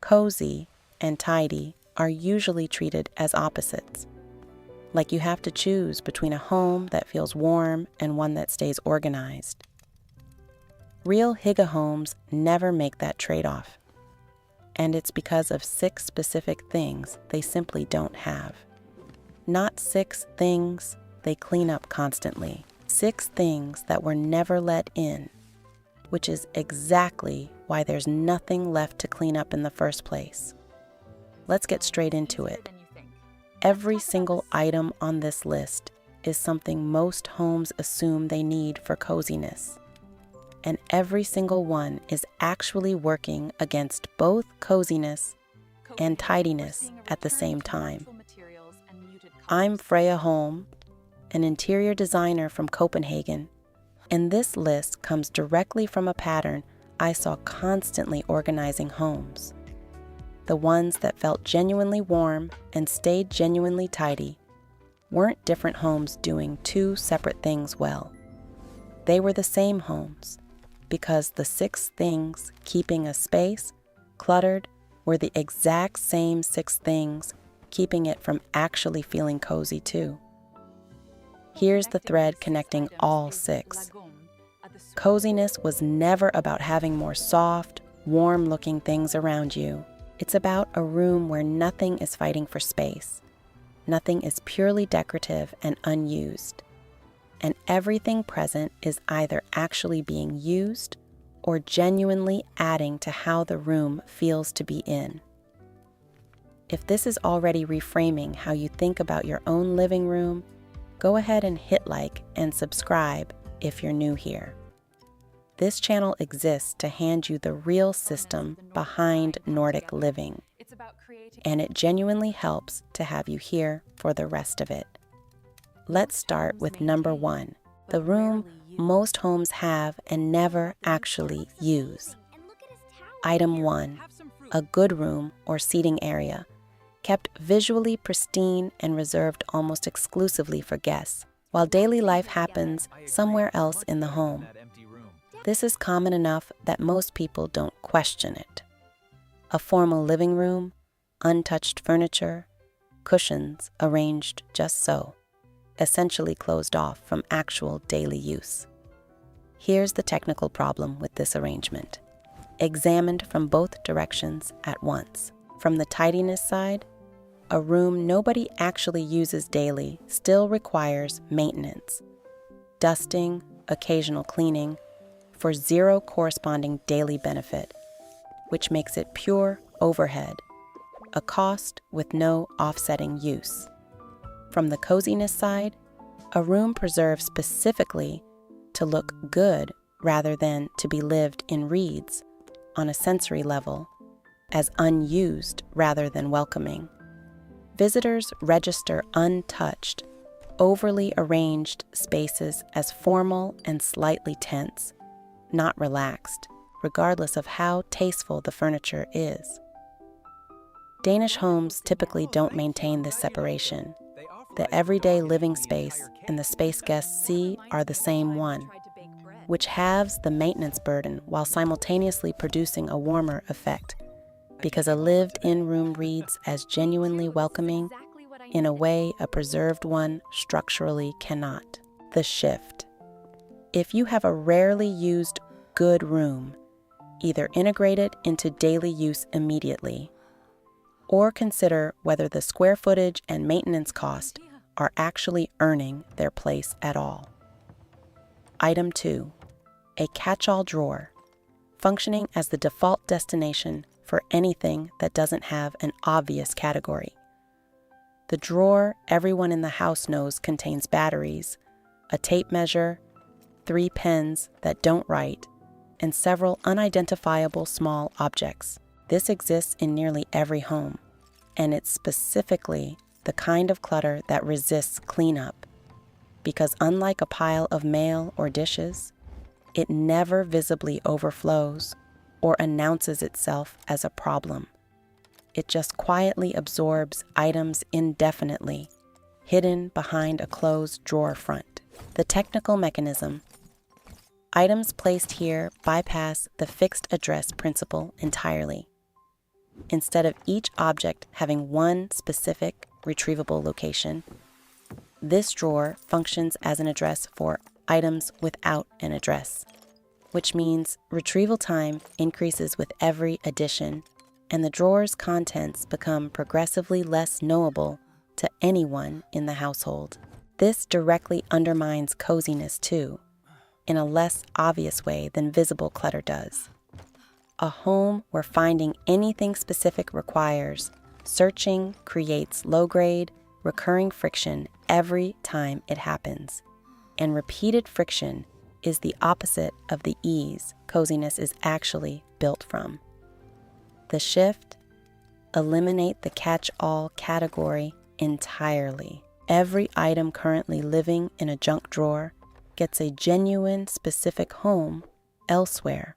Cozy and tidy are usually treated as opposites, like you have to choose between a home that feels warm and one that stays organized. Real Hygge homes never make that trade-off, and it's because of 6 specific things they simply don't have. Not 6 things they clean up constantly, 6 things that were never let in, which is exactly why there's nothing left to clean up in the first place. Let's get straight into it. Every single item on this list is something most homes assume they need for coziness, and every single one is actually working against both coziness and tidiness at the same time. I'm Freya Holm, an interior designer from Copenhagen, and this list comes directly from a pattern I saw constantly organizing homes. The ones that felt genuinely warm and stayed genuinely tidy weren't different homes doing 2 separate things well. They were the same homes, because the 6 things keeping a space cluttered were the exact same 6 things keeping it from actually feeling cozy too. Here's the thread connecting all 6. Coziness was never about having more soft, warm-looking things around you. It's about a room where nothing is fighting for space. Nothing is purely decorative and unused. And everything present is either actually being used or genuinely adding to how the room feels to be in. If this is already reframing how you think about your own living room, go ahead and hit like and subscribe if you're new here. This channel exists to hand you the real system behind Nordic living, and it genuinely helps to have you here for the rest of it. Let's start with number 1, the room most homes have and never actually use. Item 1, a good room or seating area, kept visually pristine and reserved almost exclusively for guests, while daily life happens somewhere else in the home. This is common enough that most people don't question it. A formal living room, untouched furniture, cushions arranged just so, essentially closed off from actual daily use. Here's the technical problem with this arrangement, examined from both directions at once. From the tidiness side, a room nobody actually uses daily still requires maintenance, dusting, occasional cleaning, for 0 corresponding daily benefit, which makes it pure overhead, a cost with no offsetting use. From the coziness side, a room preserved specifically to look good rather than to be lived in reeds on a sensory level, as unused rather than welcoming. Visitors register untouched, overly arranged spaces as formal and slightly tense, not relaxed, regardless of how tasteful the furniture is. Danish homes typically don't maintain this separation. The everyday living space and the space guests see are the same one, which halves the maintenance burden while simultaneously producing a warmer effect, because a lived-in room reads as genuinely welcoming in a way a preserved one structurally cannot. The shift. If you have a rarely used good room, either integrate it into daily use immediately, or consider whether the square footage and maintenance cost are actually earning their place at all. Item 2, a catch-all drawer, functioning as the default destination for anything that doesn't have an obvious category. The drawer everyone in the house knows contains batteries, a tape measure, 3 pens that don't write, and several unidentifiable small objects. This exists in nearly every home, and it's specifically the kind of clutter that resists cleanup, because unlike a pile of mail or dishes, it never visibly overflows or announces itself as a problem. It just quietly absorbs items indefinitely, hidden behind a closed drawer front. The technical mechanism. Items placed here bypass the fixed address principle entirely. instead of each object having one specific retrievable location. This drawer functions as an address for items without an address, which means retrieval time increases with every addition, and the drawer's contents become progressively less knowable to anyone in the household. This directly undermines coziness too, in a less obvious way than visible clutter does. A home where finding anything specific requires searching creates low-grade, recurring friction every time it happens, and repeated friction is the opposite of the ease coziness is actually built from. The shift: eliminate the catch-all category entirely. Every item currently living in a junk drawer gets a genuine, specific home elsewhere,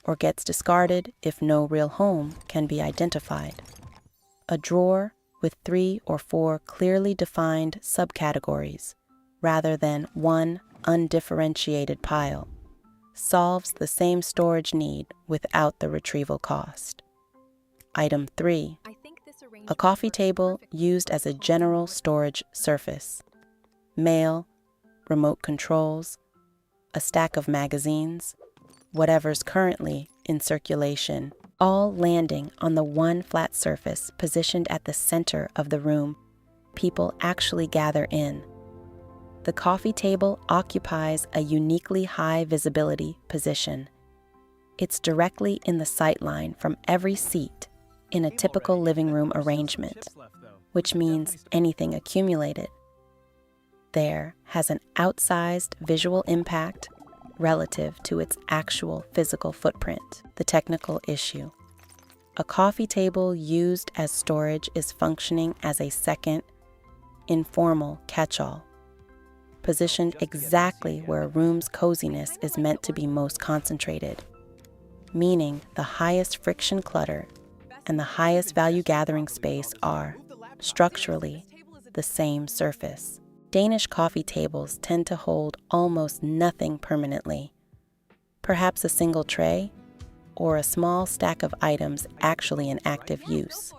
or gets discarded if no real home can be identified. A drawer with 3 or 4 clearly defined subcategories, rather than one undifferentiated pile, solves the same storage need without the retrieval cost. Item 3. A coffee table used as a general storage surface. Mail, remote controls, a stack of magazines, whatever's currently in circulation, all landing on the one flat surface positioned at the center of the room people actually gather in. The coffee table occupies a uniquely high visibility position. It's directly in the sight line from every seat in a typical living room arrangement, which means anything accumulated there has an outsized visual impact relative to its actual physical footprint. The technical issue: a coffee table used as storage is functioning as a second, informal catch-all, positioned exactly where a room's coziness is meant to be most concentrated, meaning the highest friction clutter and the highest value gathering space are, structurally, the same surface. Danish coffee tables tend to hold almost nothing permanently, perhaps a single tray or a small stack of items actually in active use,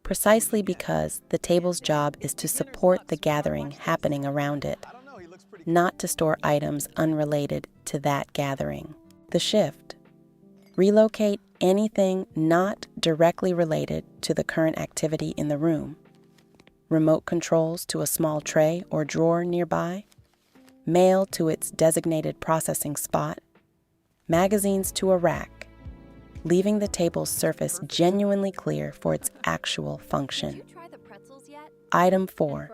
precisely because the table's job is to support the gathering happening around it, not to store items unrelated to that gathering. The shift: relocate anything not directly related to the current activity in the room. Remote controls to a small tray or drawer nearby, mail to its designated processing spot, magazines to a rack, leaving the table's surface genuinely clear for its actual function. Item 4.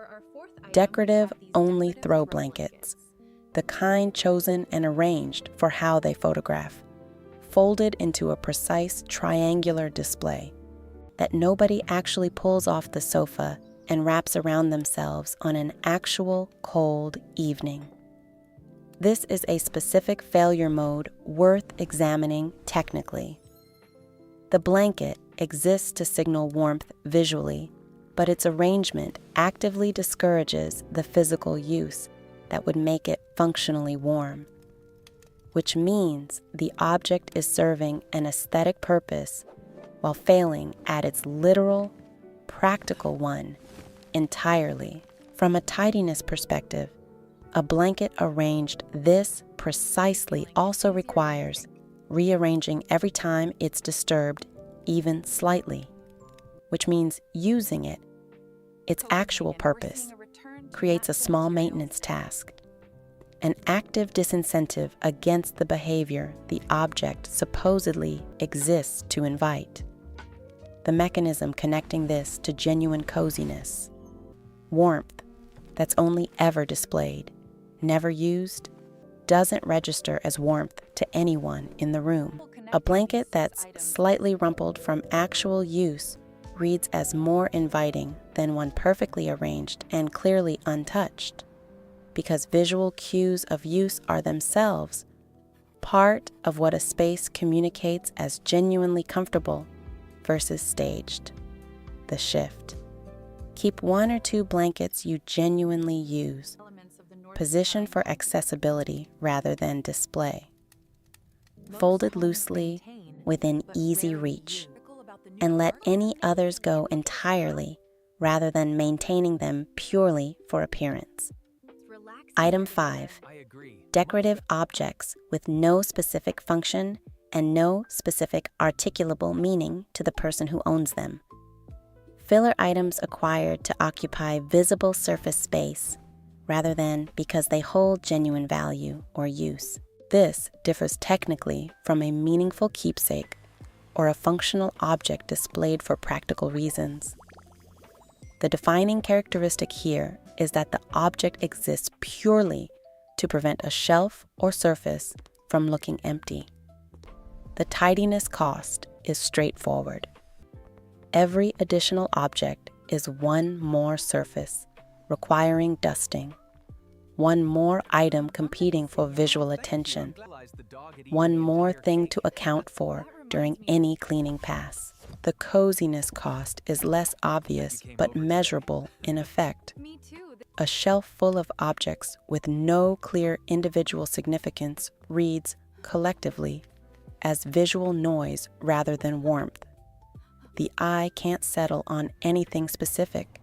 Decorative only throw blankets, the kind chosen and arranged for how they photograph, folded into a precise triangular display that nobody actually pulls off the sofa and wraps around themselves on an actual cold evening. This is a specific failure mode worth examining technically. The blanket exists to signal warmth visually, but its arrangement actively discourages the physical use that would make it functionally warm, which means the object is serving an aesthetic purpose while failing at its literal, practical one entirely. From a tidiness perspective, a blanket arranged this precisely also requires rearranging every time it's disturbed even slightly, which means using it, its actual purpose, creates a small maintenance task, an active disincentive against the behavior the object supposedly exists to invite. The mechanism connecting this to genuine coziness: warmth that's only ever displayed, never used, doesn't register as warmth to anyone in the room. A blanket that's slightly rumpled from actual use reads as more inviting than one perfectly arranged and clearly untouched, because visual cues of use are themselves part of what a space communicates as genuinely comfortable versus staged. The shift: keep 1 or 2 blankets you genuinely use, positioned for accessibility rather than display, folded loosely within easy reach. and let any others go entirely rather than maintaining them purely for appearance. Item 5. Decorative objects with no specific function and no specific articulable meaning to the person who owns them. Filler items acquired to occupy visible surface space rather than because they hold genuine value or use. This differs technically from a meaningful keepsake or a functional object displayed for practical reasons. The defining characteristic here is that the object exists purely to prevent a shelf or surface from looking empty. The tidiness cost is straightforward. Every additional object is one more surface requiring dusting, one more item competing for visual attention, one more thing to account for during any cleaning pass. The coziness cost is less obvious but measurable in effect. A shelf full of objects with no clear individual significance reads, collectively, as visual noise rather than warmth. The eye can't settle on anything specific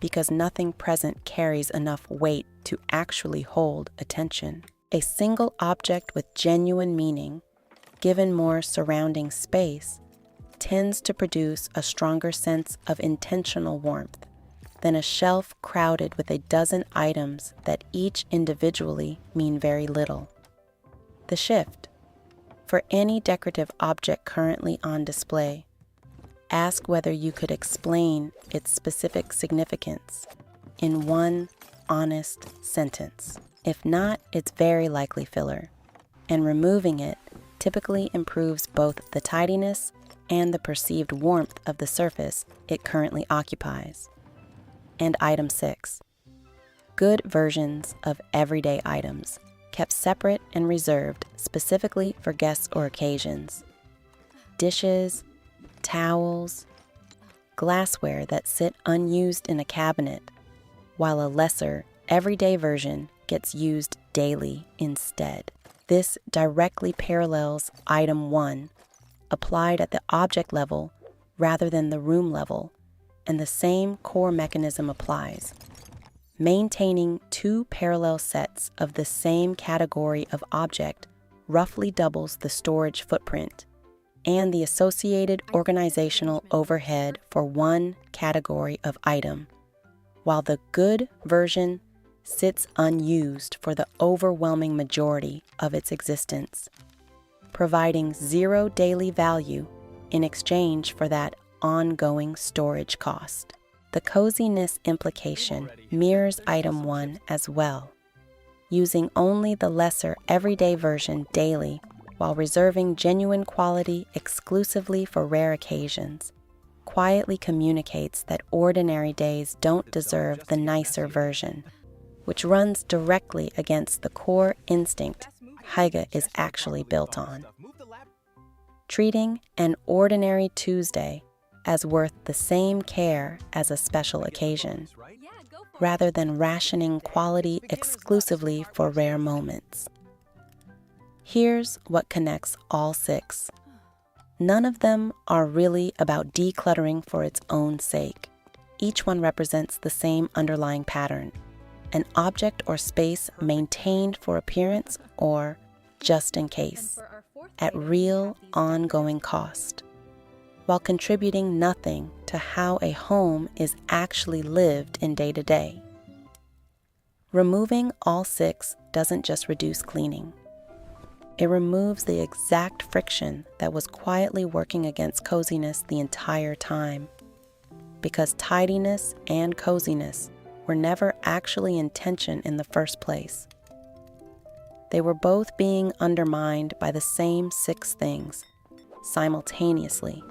because nothing present carries enough weight to actually hold attention. A single object with genuine meaning, given more surrounding space, tends to produce a stronger sense of intentional warmth than a shelf crowded with a dozen items that each individually mean very little. The shift. For any decorative object currently on display, ask whether you could explain its specific significance in one honest sentence. If not, it's very likely filler, and removing it typically improves both the tidiness and the perceived warmth of the surface it currently occupies. And item 6. Good versions of everyday items, kept separate and reserved specifically for guests or occasions. Dishes, towels, glassware that sit unused in a cabinet, while a lesser, everyday version gets used daily instead. This directly parallels item 1, applied at the object level rather than the room level, and the same core mechanism applies. Maintaining two parallel sets of the same category of object roughly doubles the storage footprint and the associated organizational overhead for one category of item, while the good version sits unused for the overwhelming majority of its existence, providing zero daily value in exchange for that ongoing storage cost. The coziness implication mirrors item 1 as well, using only the lesser everyday version daily while reserving genuine quality exclusively for rare occasions, quietly communicates that ordinary days don't deserve the nicer version, which runs directly against the core instinct Hygge is actually built on. Treating an ordinary Tuesday as worth the same care as a special occasion, rather than rationing quality exclusively for rare moments. Here's what connects all 6. None of them are really about decluttering for its own sake. Each one represents the same underlying pattern, an object or space maintained for appearance or just in case, at real ongoing cost, while contributing nothing to how a home is actually lived in day to day. Removing all 6 doesn't just reduce cleaning. It removes the exact friction that was quietly working against coziness the entire time, because tidiness and coziness were never actually in tension in the first place. They were both being undermined by the same 6 things, simultaneously,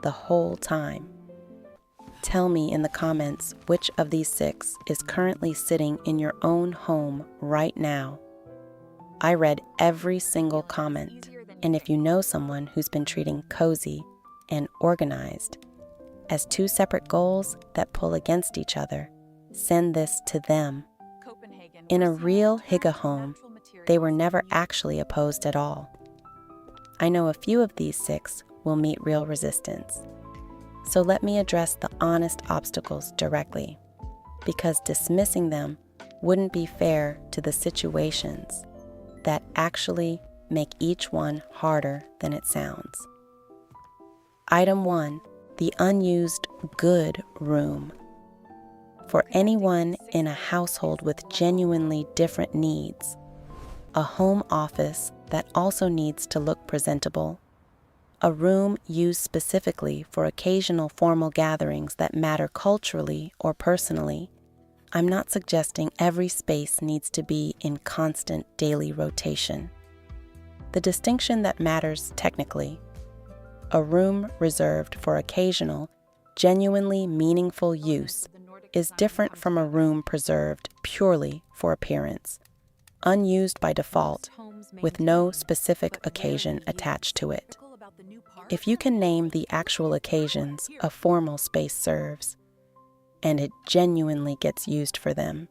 the whole time. Tell me in the comments which of these 6 is currently sitting in your own home right now. I read every single comment, and if you know someone who's been treating cozy and organized as 2 separate goals that pull against each other, send this to them. In a real Hygge home, they were never actually opposed at all. I know a few of these 6 will meet real resistance. So let me address the honest obstacles directly, because dismissing them wouldn't be fair to the situations that actually make each one harder than it sounds. Item 1, the unused good room. For anyone in a household with genuinely different needs, a home office that also needs to look presentable, a room used specifically for occasional formal gatherings that matter culturally or personally, I'm not suggesting every space needs to be in constant daily rotation. The distinction that matters technically, a room reserved for occasional, genuinely meaningful use, is different from a room preserved purely for appearance, unused by default, with no specific occasion attached to it. If you can name the actual occasions a formal space serves, and it genuinely gets used for them,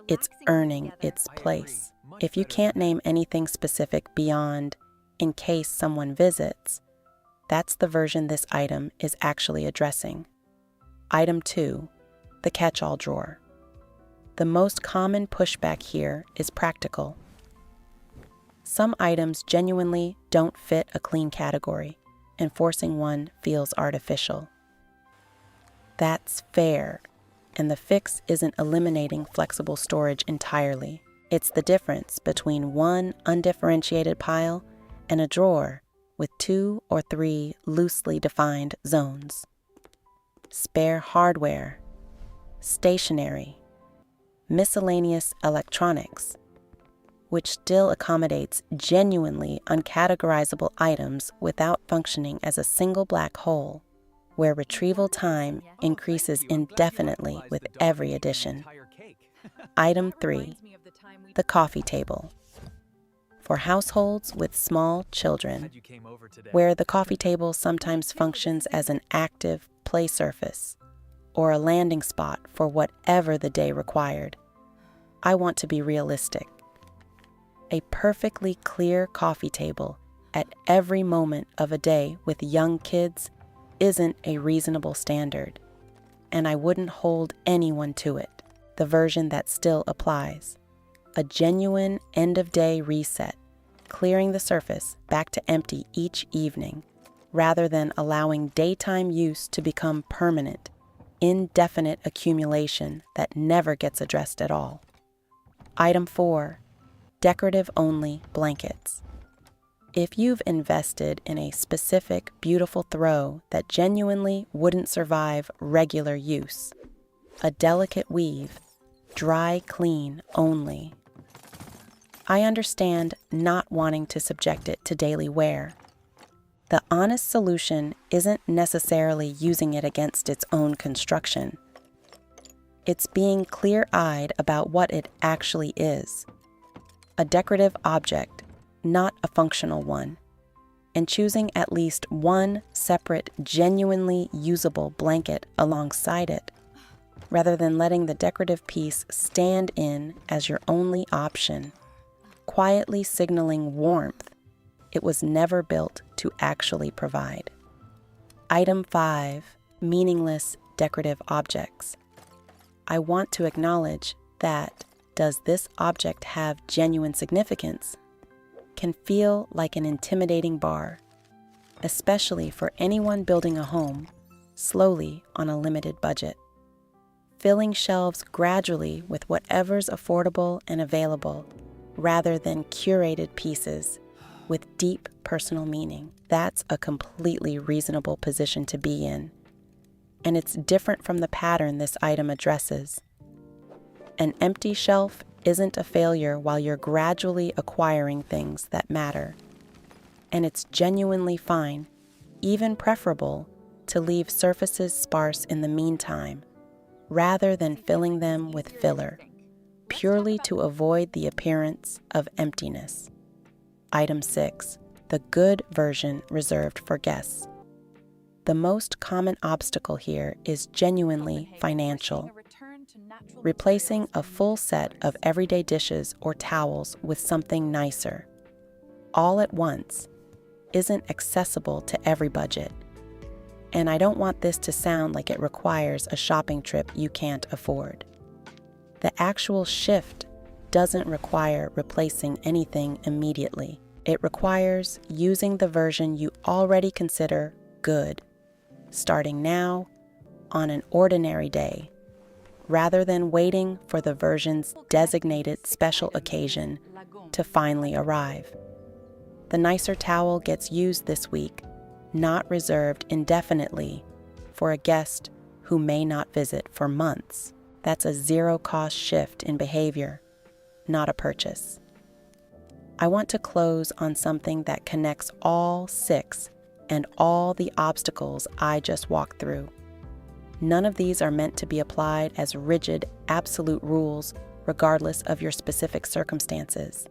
it's earning its place. If you can't name anything specific beyond in case someone visits, that's the version this item is actually addressing. Item 2, the catch-all drawer. The most common pushback here is practical. Some items genuinely don't fit a clean category, and forcing one feels artificial. That's fair, and the fix isn't eliminating flexible storage entirely. It's the difference between one undifferentiated pile and a drawer with 2 or 3 loosely defined zones. Spare hardware, stationery, miscellaneous electronics, which still accommodates genuinely uncategorizable items without functioning as a single black hole, where retrieval time increases indefinitely with every addition. Item 3, the coffee table. For households with small children, where the coffee table sometimes functions as an active play surface or a landing spot for whatever the day required, I want to be realistic. A perfectly clear coffee table at every moment of a day with young kids isn't a reasonable standard, and I wouldn't hold anyone to it. The version that still applies: a genuine end-of-day reset, clearing the surface back to empty each evening, rather than allowing daytime use to become permanent, indefinite accumulation that never gets addressed at all. Item 4, decorative-only blankets. If you've invested in a specific, beautiful throw that genuinely wouldn't survive regular use, a delicate weave, dry clean only, I understand not wanting to subject it to daily wear. The honest solution isn't necessarily using it against its own construction. It's being clear-eyed about what it actually is: a decorative object, not a functional one, and choosing at least one separate, genuinely usable blanket alongside it, rather than letting the decorative piece stand in as your only option, quietly signaling warmth it was never built to actually provide. Item 5, meaningless decorative objects. I want to acknowledge that "does this object have genuine significance?" can feel like an intimidating bar, especially for anyone building a home slowly on a limited budget. Filling shelves gradually with whatever's affordable and available, rather than curated pieces with deep personal meaning. That's a completely reasonable position to be in, and it's different from the pattern this item addresses. An empty shelf isn't a failure while you're gradually acquiring things that matter, and it's genuinely fine, even preferable, to leave surfaces sparse in the meantime, rather than filling them with filler, purely to avoid the appearance of emptiness. Item 6, the good version reserved for guests. The most common obstacle here is genuinely financial. Replacing a full set of everyday dishes or towels with something nicer, all at once, isn't accessible to every budget, And I don't want this to sound like it requires a shopping trip you can't afford. The actual shift doesn't require replacing anything immediately. It requires using the version you already consider good, starting now on an ordinary day, rather than waiting for the version's designated special occasion to finally arrive. The nicer towel gets used this week, not reserved indefinitely for a guest who may not visit for months. That's a zero-cost shift in behavior, not a purchase. I want to close on something that connects all 6 and all the obstacles I just walked through. None of these are meant to be applied as rigid, absolute rules regardless of your specific circumstances.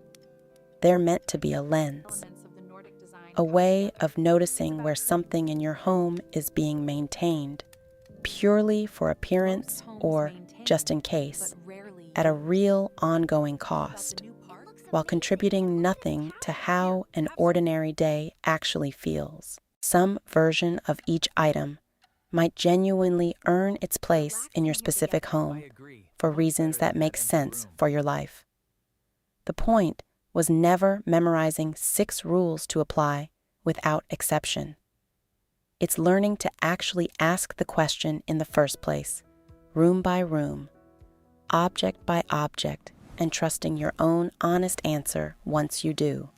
They're meant to be a lens, a way of noticing where something in your home is being maintained purely for appearance or just in case, at a real ongoing cost, while contributing nothing to how an ordinary day actually feels. Some version of each item might genuinely earn its place in your specific home for reasons that make sense for your life. The point was never memorizing 6 rules to apply without exception. It's learning to actually ask the question in the first place, room by room, object by object, and trusting your own honest answer once you do.